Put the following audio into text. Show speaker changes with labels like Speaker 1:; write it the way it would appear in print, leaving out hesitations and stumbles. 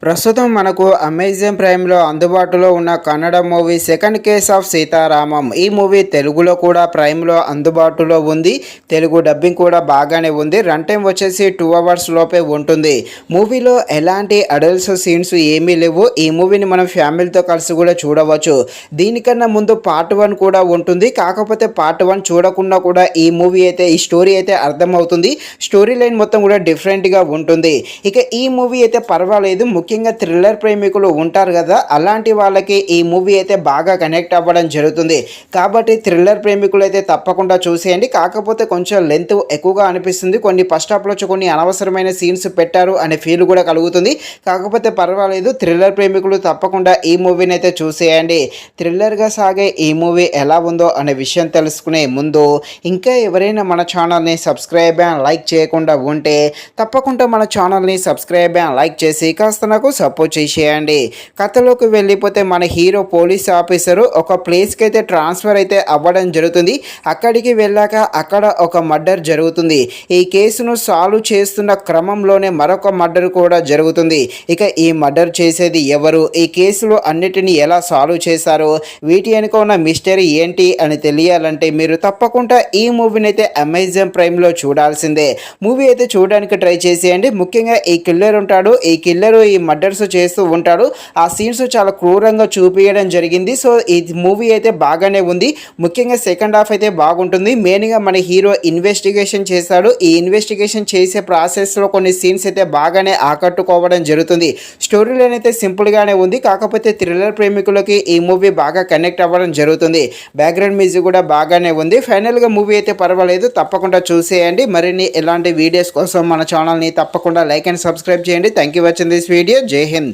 Speaker 1: ప్రస్తుతం మనకు అమెజాన్ ప్రైమ్లో అందుబాటులో ఉన్న Kannada movie second case of Sita Ramam. ఈ మూవీ తెలుగులో కూడా ప్రైమ్లో అందుబాటులో ఉంది. తెలుగు డబ్బింగ్ కూడా బాగానే ఉంది. రన్ టైం వచ్చేసి 2 అవర్స్ లోపే ఉంటుంది. మూవీలో ఎలాంటి అడల్ట్స్ సీన్స్ ఏమీ లేవు. ఈ మూవీని మనం ఫ్యామిలీతో కలిసి కూడా చూడవచ్చు. దీనికన్నా ముందు పార్ట్ 1 కూడా ఉంటుంది. కాకపోతే పార్ట్ 1 చూడకుండా కూడా ఈ మూవీ అయితే ఈ స్టోరీ అయితే అర్థమవుతుంది. స్టోరీ లైన్ మొత్తం కూడా డిఫరెంట్గా ఉంటుంది. ఇక ఈ మూవీ అయితే పర్వాలేదు. ముఖ్యంగా థ్రిల్లర్ ప్రేమికులు ఉంటారు కదా, అలాంటి వాళ్ళకి ఈ మూవీ అయితే బాగా కనెక్ట్ అవ్వడం జరుగుతుంది. కాబట్టి థ్రిల్లర్ ప్రేమికులు అయితే తప్పకుండా చూసేయండి. కాకపోతే కొంచెం లెంత్ ఎక్కువగా అనిపిస్తుంది. కొన్ని ఫస్ట్ హాఫ్లో కొన్ని అనవసరమైన సీన్స్ పెట్టారు అనే ఫీల్ కూడా కలుగుతుంది. కాకపోతే పర్వాలేదు, థ్రిల్లర్ ప్రేమికులు తప్పకుండా ఈ మూవీని అయితే చూసేయండి. థ్రిల్లర్గా సాగే ఈ మూవీ ఎలా ఉందో అనే విషయం తెలుసుకునే ముందు ఇంకా ఎవరైనా మన ఛానల్ని సబ్స్క్రైబ్ అండ్ లైక్ చేయకుండా ఉంటే తప్పకుండా మన ఛానల్ని సబ్స్క్రైబ్ అండ్ లైక్ చేసి కాస్త నాకు సపోర్ట్ చేసేయండి. కథలోకి వెళ్ళిపోతే మన హీరో పోలీస్ ఆఫీసరు ఒక ప్లేస్కి అయితే ట్రాన్స్ఫర్ అయితే అవ్వడం జరుగుతుంది. అక్కడికి వెళ్ళాక అక్కడ ఒక మర్డర్ జరుగుతుంది. ఈ కేసును సాల్వ్ చేస్తున్న క్రమంలోనే మరొక మర్డర్ కూడా జరుగుతుంది. ఇక ఈ మర్డర్ చేసేది ఎవరు, ఈ కేసులు అన్నిటినీ ఎలా సాల్వ్ చేశారు, వీటి వెనుక ఉన్న మిస్టరీ ఏంటి అని తెలియాలంటే మీరు తప్పకుండా ఈ మూవీని అయితే అమెజాన్ ప్రైమ్లో చూడాల్సిందే. మూవీ అయితే చూడడానికి ట్రై చేసేయండి. ముఖ్యంగా ఈ కిల్లర్ ఉంటాడు. ఈ కిల్లరు ఈ మర్డర్స్ చేస్తూ ఉంటాడు. ఆ సీన్స్ చాలా క్రూరంగా చూపించడం జరిగింది. సో ఈ మూవీ అయితే బాగానే ఉంది. ముఖ్యంగా సెకండ్ హాఫ్ అయితే బాగుంటుంది. మెయిన్గా మన హీరో ఇన్వెస్టిగేషన్ చేస్తాడు. ఈ ఇన్వెస్టిగేషన్ చేసే ప్రాసెస్లో కొన్ని సీన్స్ అయితే బాగానే ఆకట్టుకోవడం జరుగుతుంది. స్టోరీ లైన్ అయితే సింపుల్గానే ఉంది. కాకపోతే థ్రిల్లర్ ప్రేమికులకి ఈ మూవీ బాగా కనెక్ట్ అవ్వడం జరుగుతుంది. బ్యాక్గ్రౌండ్ మ్యూజిక్ కూడా బాగానే ఉంది. ఫైనల్గా మూవీ అయితే పర్వాలేదు, తప్పకుండా చూసేయండి. మరిన్ని ఇలాంటి వీడియోస్ కోసం మన ఛానల్ని తప్పకుండా లైక్ అండ్ సబ్స్క్రైబ్ చేయండి. Thank you watching this video. జై హింద్.